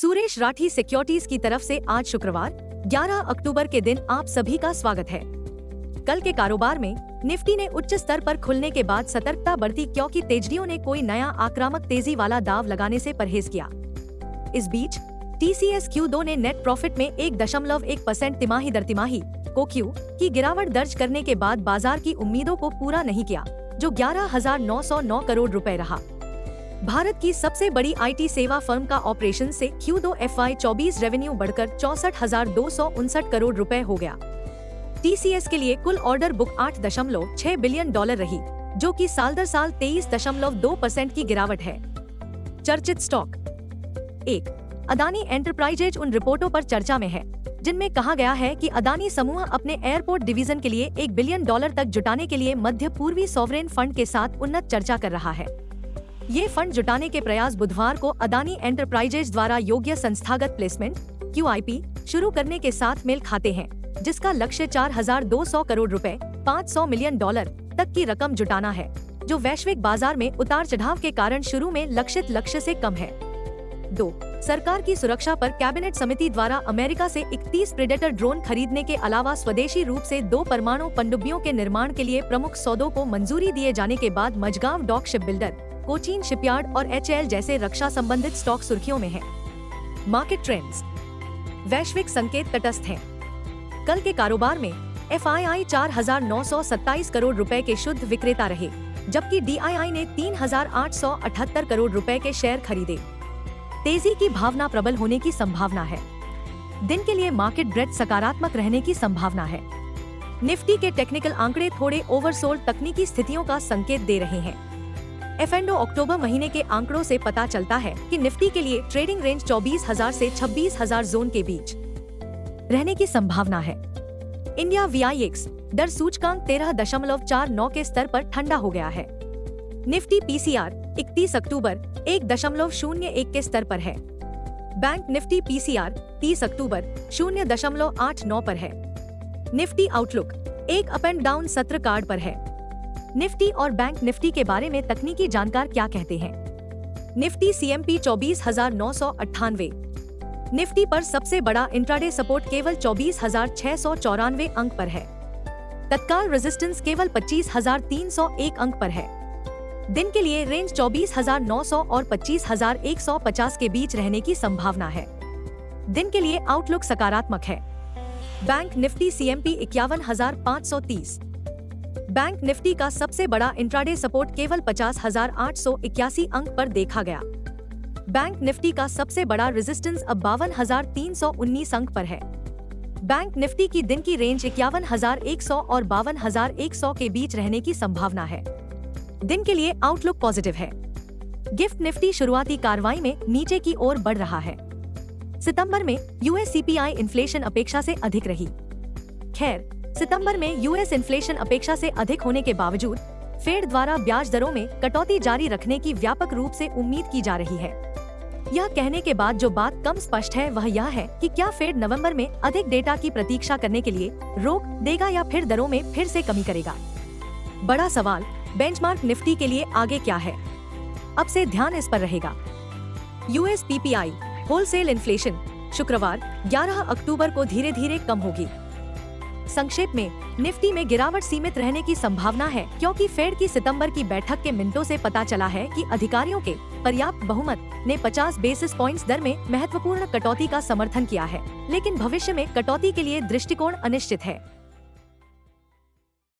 Suresh Rathi securities की तरफ से आज शुक्रवार 11 अक्टूबर के दिन आप सभी का स्वागत है। कल के कारोबार में निफ्टी ने उच्च स्तर पर खुलने के बाद सतर्कता बरती क्योंकि तेजड़ियों ने कोई नया आक्रामक तेजी वाला दाव लगाने से परहेज किया। इस बीच TCS Q2 ने नेट प्रॉफिट में 1.1% तिमाही दर तिमाही QoQ की गिरावट दर्ज करने के बाद बाजार की उम्मीदों को पूरा नहीं किया, जो 11,909 करोड़ रुपए रहा। भारत की सबसे बड़ी IT सेवा फर्म का ऑपरेशन से Q2 FY24 रेवेन्यू बढ़कर 64,259 करोड़ रुपए हो गया। TCS के लिए कुल ऑर्डर बुक $8.6 बिलियन रही, जो कि साल दर साल 23.2% की गिरावट है। चर्चित स्टॉक 1. अदानी एंटरप्राइजेज उन रिपोर्टों पर चर्चा में है जिनमें कहा गया है कि अदानी समूह अपने एयरपोर्ट डिवीजन के लिए $1 बिलियन तक जुटाने के लिए मध्य पूर्वी सॉवरेन फंड के साथ उन्नत चर्चा कर रहा है। ये फंड जुटाने के प्रयास बुधवार को अदानी एंटरप्राइजेज द्वारा योग्य संस्थागत प्लेसमेंट QIP शुरू करने के साथ मेल खाते हैं, जिसका लक्ष्य 4,200 करोड़ रुपए $500 मिलियन तक की रकम जुटाना है, जो वैश्विक बाजार में उतार चढ़ाव के कारण शुरू में लक्षित लक्ष्य से कम है। 2. सरकार की सुरक्षा पर कैबिनेट समिति द्वारा अमेरिका से 31 प्रेडेटर ड्रोन खरीदने के अलावा स्वदेशी रूप से 2 परमाणु पनडुब्बियों के निर्माण के लिए प्रमुख सौदों को मंजूरी दिए जाने के बाद Mazagon dock ship builder, Cochin shipyard और HAL जैसे रक्षा संबंधित स्टॉक सुर्खियों में हैं। Market trends. वैश्विक संकेत तटस्थ हैं। कल के कारोबार में FII 4,927 करोड़ रुपए के शुद्ध विक्रेता रहे, जबकि DII ने 3,878 करोड़ रुपए के शेयर खरीदे। तेजी की भावना प्रबल होने की संभावना है। दिन के लिए मार्केट ब्रेड सकारात्मक रहने की संभावना है। निफ्टी के टेक्निकल आंकड़े थोड़े ओवरसोल्ड तकनीकी स्थितियों का संकेत दे रहे हैं। F&O अक्टूबर महीने के आंकड़ों से पता चलता है कि निफ्टी के लिए ट्रेडिंग रेंज 24,000 से 26,000 जोन के बीच रहने की संभावना है। इंडिया VIX दर सूचकांक 13.49 के स्तर पर ठंडा हो गया है। निफ्टी PCR 31 अक्टूबर 1.01 के स्तर पर है। बैंक निफ्टी PCR 30 अक्टूबर 0.89 पर है। निफ्टी आउटलुक एक अप एंड डाउन सत्र कार्ड पर है। निफ्टी और बैंक निफ्टी के बारे में तकनीकी जानकार क्या कहते हैं। Nifty CMP 24,998। निफ्टी पर सबसे बड़ा इंट्राडे सपोर्ट केवल 24,694 अंक पर है। तत्काल रेजिस्टेंस केवल 25,301 अंक पर है। दिन के लिए रेंज 24,900 और 25,150 के बीच रहने की संभावना है। दिन के लिए आउटलुक सकारात्मक है। Bank Nifty CMP 51,530। Bank Nifty का सबसे बड़ा इंट्राडे सपोर्ट केवल 50,881 अंक पर देखा गया। बैंक निफ्टी का सबसे बड़ा रेजिस्टेंस अब 52,319 अंक पर है। बैंक निफ्टी की दिन की रेंज 51,100 और 52,100 के बीच रहने की संभावना है। दिन के लिए आउटलुक पॉजिटिव है। गिफ्ट निफ्टी शुरुआती कार्रवाई में नीचे की ओर बढ़ रहा है। सितंबर में US CPI इन्फ्लेशन अपेक्षा से अधिक रही। खैर, सितंबर में US इन्फ्लेशन अपेक्षा से अधिक होने के बावजूद फेड द्वारा ब्याज दरों में कटौती जारी रखने की व्यापक रूप से उम्मीद की जा रही है। यह कहने के बाद जो बात कम स्पष्ट है वह यह है कि क्या फेड नवंबर में अधिक डेटा की प्रतीक्षा करने के लिए रोक देगा या फिर दरों में फिर से कमी करेगा। बड़ा सवाल बेंचमार्क निफ्टी के लिए आगे क्या है। अब से ध्यान इस पर रहेगा। US PPI होलसेल इन्फ्लेशन शुक्रवार 11 अक्टूबर को धीरे धीरे कम होगी। संक्षेप में, निफ्टी में गिरावट सीमित रहने की संभावना है क्योंकि फेड की सितंबर की बैठक के मिनटों से पता चला है कि अधिकारियों के पर्याप्त बहुमत ने 50 बेसिस पॉइंट्स दर में महत्वपूर्ण कटौती का समर्थन किया है, लेकिन भविष्य में कटौती के लिए दृष्टिकोण अनिश्चित है।